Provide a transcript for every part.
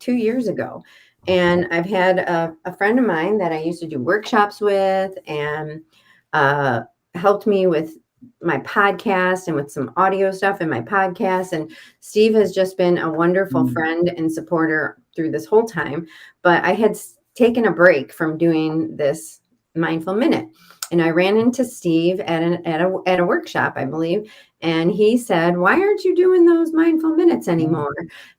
2 years ago. And I've had a friend of mine that I used to do workshops with and uh, helped me with my podcast and with some audio stuff in my podcast. And Steve has just been a wonderful friend and supporter through this whole time. But I had taken a break from doing this mindful minute. And I ran into Steve at a workshop, I believe, and he said, "Why aren't you doing those mindful minutes anymore?"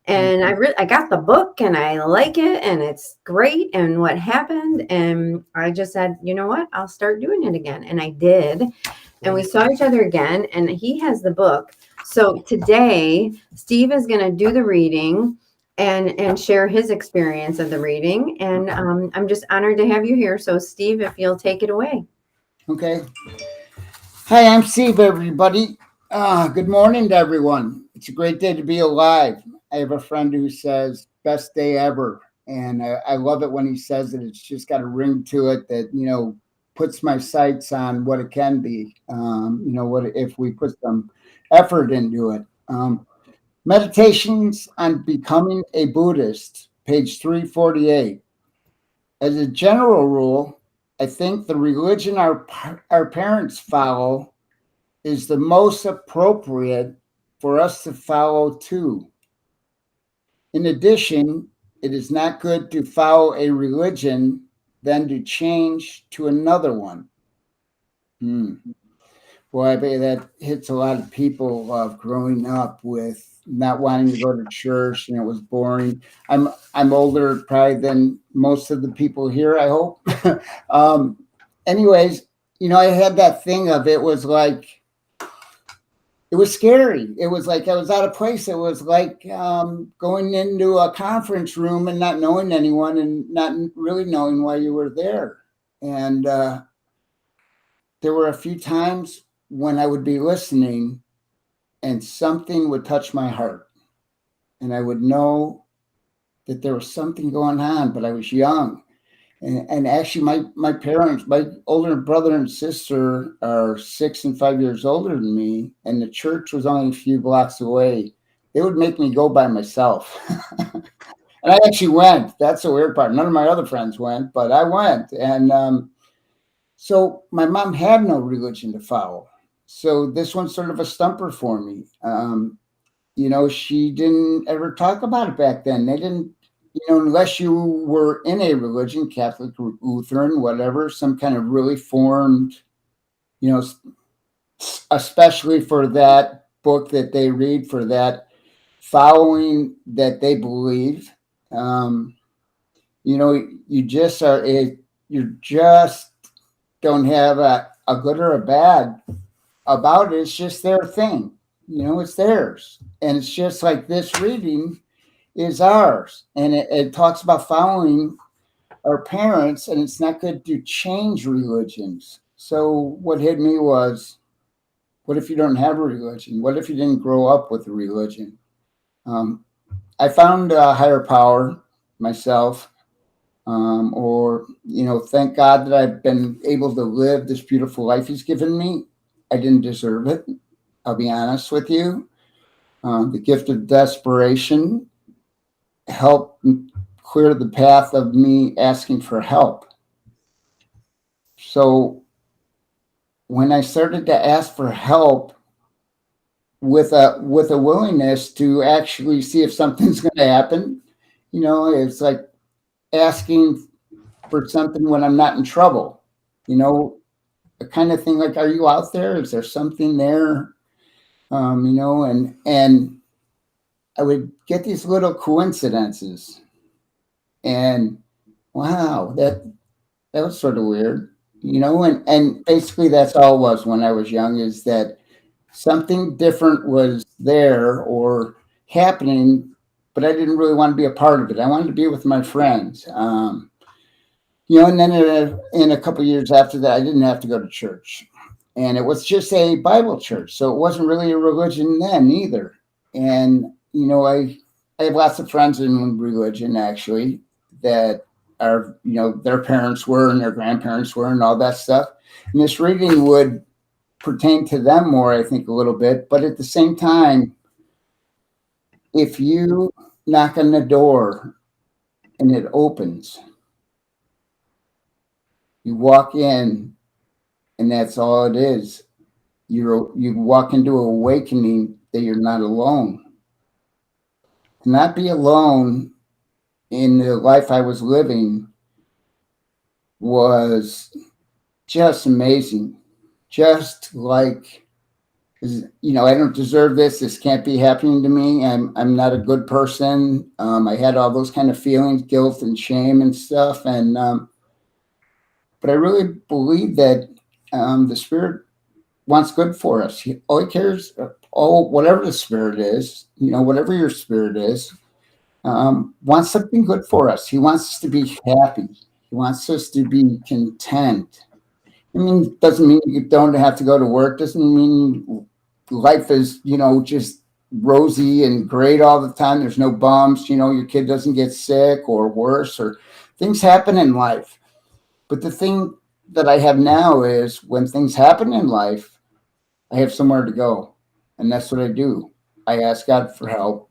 And I got the book and I like it and it's great. And what happened? And I just said, you know what? I'll start doing it again. And I did. And we saw each other again. And he has the book. So today, Steve is going to do the reading and share his experience of the reading. And I'm just honored to have you here. So, Steve, if you'll take it away. Okay. Hi, I'm Steve, everybody. Good morning to everyone. It's a great day to be alive. I have a friend who says, best day ever. And I love it when he says it. It's just got a ring to it that, puts my sights on what it can be. What if we put some effort into it. Meditations on Becoming a Buddhist, page 348. As a general rule, I think the religion our parents follow is the most appropriate for us to follow too. In addition, it is not good to follow a religion than to change to another one. Boy, I bet that hits a lot of people growing up with not wanting to go to church, and it was boring. I'm older probably than most of the people here, I hope. Anyways, I had that thing of it was like, it was scary. It was like I was out of place. It was like going into a conference room and not knowing anyone and not really knowing why you were there. And there were a few times when I would be listening and something would touch my heart. And I would know that there was something going on, but I was young. And actually, my parents, my older brother and sister are 6 and 5 years older than me, and the church was only a few blocks away. They would make me go by myself. And I actually went. That's the weird part. None of my other friends went, but I went. And so my mom had no religion to follow. So this one's sort of a stumper for me. She didn't ever talk about it back then. They didn't, unless you were in a religion, Catholic, Lutheran, whatever, some kind of really formed, especially for that book that they read, for that following that they believe. You just are, you just don't have a good or a bad about it. It's just their thing. It's theirs. And it's just like this reading is ours. And it talks about following our parents, and it's not good to change religions. So what hit me was, what if you don't have a religion? What if you didn't grow up with a religion? I found a higher power myself, thank God that I've been able to live this beautiful life he's given me. I didn't deserve it. I'll be honest with you. The gift of desperation helped clear the path of me asking for help. So when I started to ask for help with a willingness to actually see if something's going to happen, it's like asking for something when I'm not in trouble, the kind of thing like, are you out there? Is there something there? And I would get these little coincidences, and wow, that was sort of weird, and basically that's all it was when I was young, is that something different was there or happening, but I didn't really want to be a part of it. I wanted to be with my friends. And then in a couple of years after that, I didn't have to go to church. And it was just a Bible church. So it wasn't really a religion then either. And, I have lots of friends in religion, actually, that are, their parents were and their grandparents were and all that stuff. And this reading would pertain to them more, I think, a little bit. But at the same time, if you knock on the door and it opens. You walk in, and that's all it is. You walk into an awakening that you're not alone. To not be alone in the life I was living was just amazing. Just like, I don't deserve this. This can't be happening to me. I'm not a good person. I had all those kind of feelings, guilt and shame and stuff. And but I really believe that the Spirit wants good for us. All he cares, whatever the Spirit is, whatever your spirit is, wants something good for us. He wants us to be happy. He wants us to be content. I mean, doesn't mean you don't have to go to work. Doesn't mean life is, just rosy and great all the time. There's no bumps. Your kid doesn't get sick or worse, or things happen in life. But the thing that I have now is when things happen in life, I have somewhere to go. And that's what I do. I ask God for help.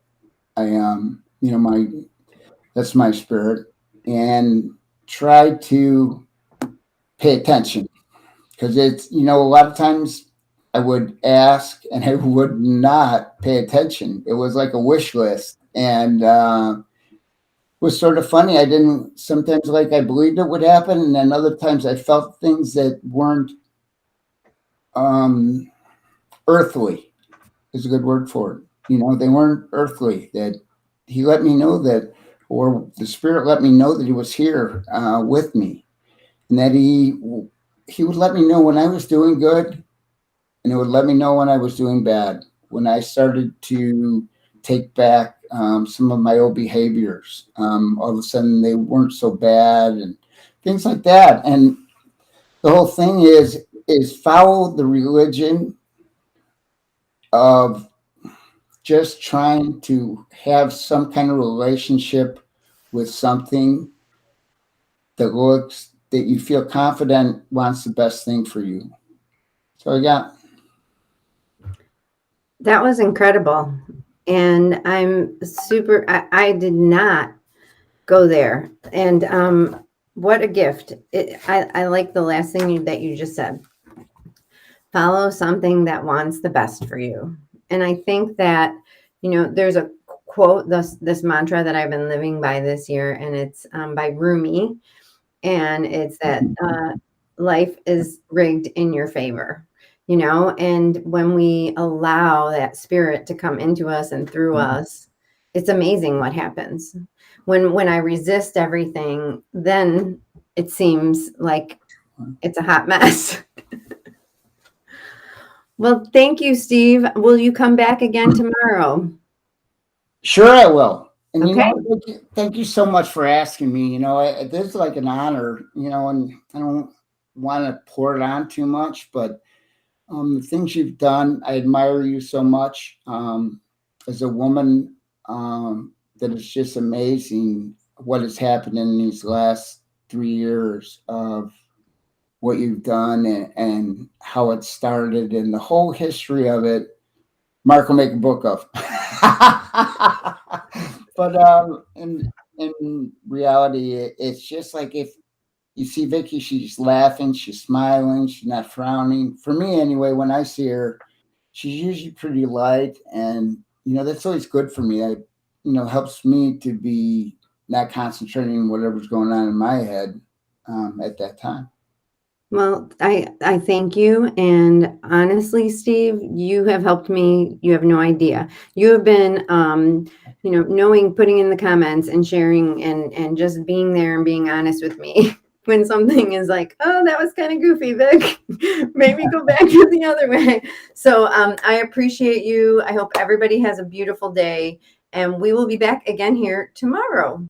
That's my spirit, and try to pay attention, because it's, a lot of times I would ask and I would not pay attention. It was like a wish list, and it was sort of funny. I didn't, sometimes like I believed it would happen, and then other times I felt things that weren't earthly is a good word for it. They weren't earthly, that he let me know that, or the Spirit let me know that he was here with me, and that he would let me know when I was doing good, and it would let me know when I was doing bad, when I started to take back some of my old behaviors. All of a sudden they weren't so bad and things like that. And the whole thing is follow the religion of just trying to have some kind of relationship with something that you feel confident wants the best thing for you. So I got. That was incredible. And I'm super, I did not go there. And what a gift. I like the last thing that you just said. Follow something that wants the best for you. And I think that, there's a quote, this mantra that I've been living by this year, and it's by Rumi. And it's that life is rigged in your favor, and when we allow that spirit to come into us and through us, it's amazing what happens. When I resist everything, then it seems like it's a hot mess. Well, thank you, Steve. Will you come back again tomorrow? Sure, I will. And Okay. Thank you so much for asking me. This is like an honor, and I don't want to pour it on too much, but the things you've done, I admire you so much as a woman. That is just amazing what has happened in these last 3 years of what you've done, and how it started, and the whole history of it. Mark will make a book of. But in reality, it's just like, if you see Vicky, she's laughing, she's smiling, she's not frowning. For me, anyway, when I see her, she's usually pretty light, and that's always good for me. Helps me to be not concentrating on whatever's going on in my head at that time. Well, I thank you. And honestly, Steve, you have helped me. You have no idea. You have been, putting in the comments and sharing and just being there and being honest with me when something is like, oh, that was kind of goofy, Vic. Maybe go back to the other way. So I appreciate you. I hope everybody has a beautiful day. And we will be back again here tomorrow.